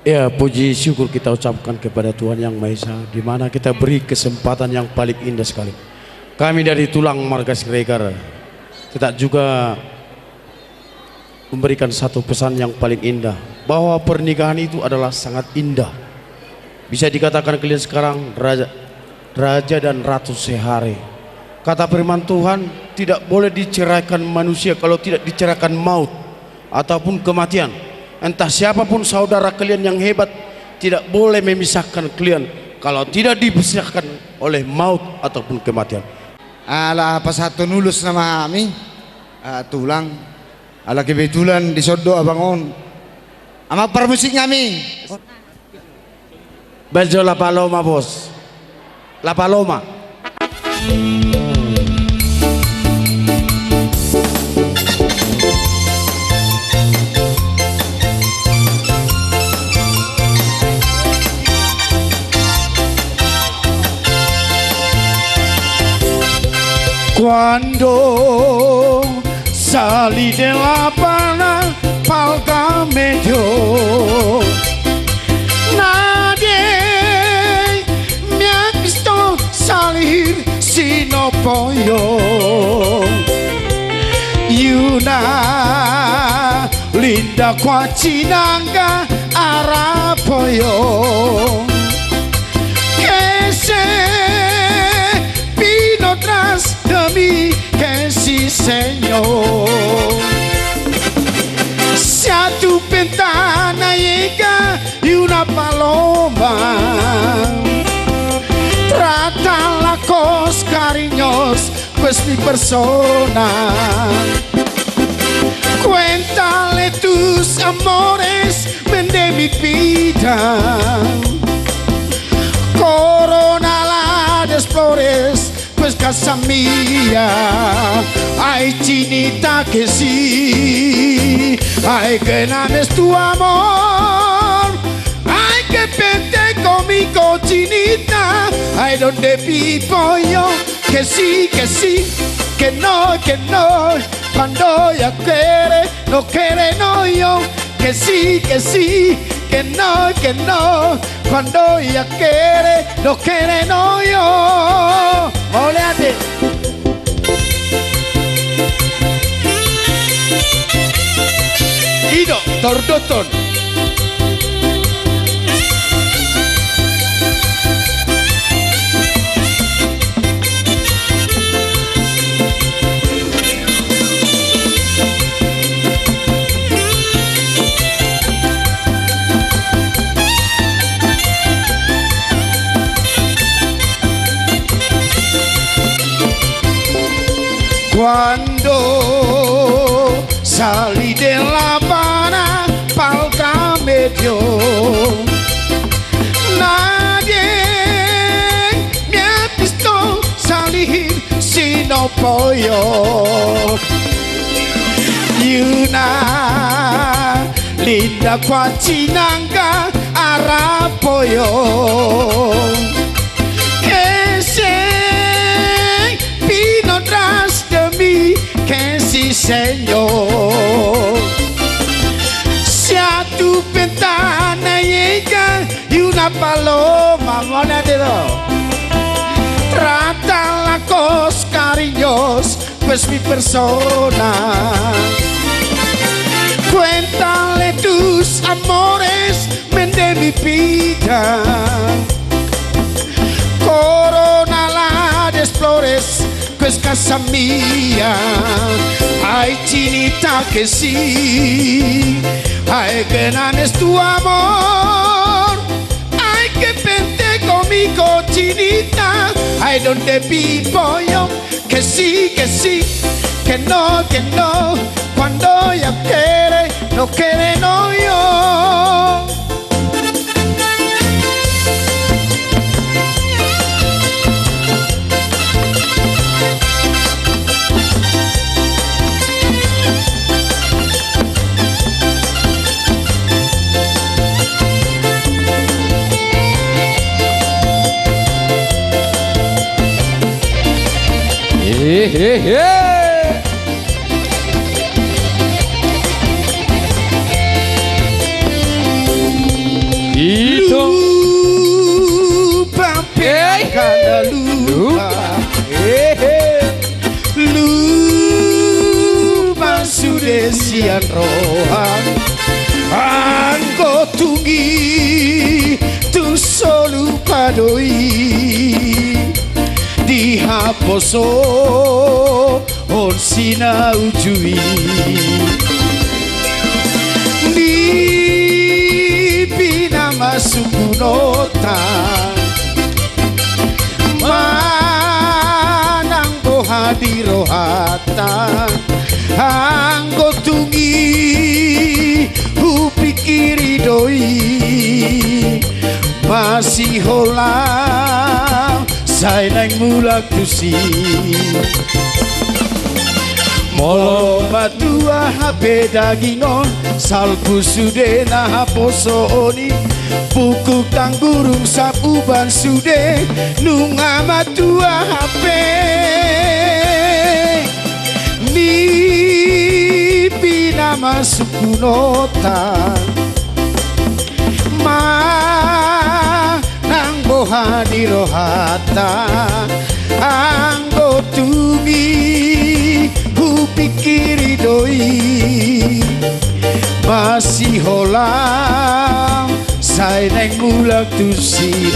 Ya, puji syukur kita ucapkan kepada Tuhan Yang Maha Esa, di mana kita beri kesempatan yang paling indah sekali. Kami dari Tulang Marga Siregar kita juga memberikan satu pesan yang paling indah, bahwa pernikahan itu adalah sangat indah. Bisa dikatakan kalian sekarang raja dan ratu sehari. Kata firman Tuhan, tidak boleh diceraikan manusia kalau tidak diceraikan maut ataupun kematian. Entah siapapun saudara kalian yang hebat, tidak boleh memisahkan kalian kalau tidak dipisahkan oleh maut ataupun kematian. Ala apa satu nulus nama kami tulang ala kebetulan disodo abangon ama permusik kami Bejo La Paloma, bos. La Paloma. Quando sali della pana pal camello, nadie mi ha visto salir sino pollo. Y una linda cuachinanga arapollo que se vino tras de mí, que sí señor. Si a tu ventana llega y una paloma, trátala con cariños, pues mi persona. Cuéntale tus amores, vende mi vida. Corona las flores, pues casa mía. Ay chinita que sí, ay que names tu amor, ay que vente conmigo chinita, ay donde vivo yo, que sí, que no, cuando ella quiere, no quiere no yo, que sí, que no, cuando ella quiere, no quiere no yo. Oleate. Ido, tordoton. Cuando salí de La Habana pa'l camello, nadie me ha visto salir sino pollo. Y una linda cuachinanga arapollo que se vino tras de mí, que sí señor. Si a tu ventana llega y una paloma, trátala con cariños, pues mi persona. Cuéntale tus amores, vende mi vida. Corona las flores, pues casa mía. Ay chinita que sí, ay que nanes tu amor, ay que vente conmigo chinita, ay donde vivo yo, que sí, que no, cuando ella quiere, no quiere no yo. pian rohan anggo tunggi tu solu padoi dihaposo on sina ujui di pina masukunota manang boha di rohata anggo tunggi upikiri doi masih holang saya nang mulak tusi molo matua hape dagingon salpu sude na poso oni buku tang burung sapuban sude nunga matua hape ni pina masukunota ma nang boha di rohata anggo tumi kupikiri doi masih holang saya neng mulak tusi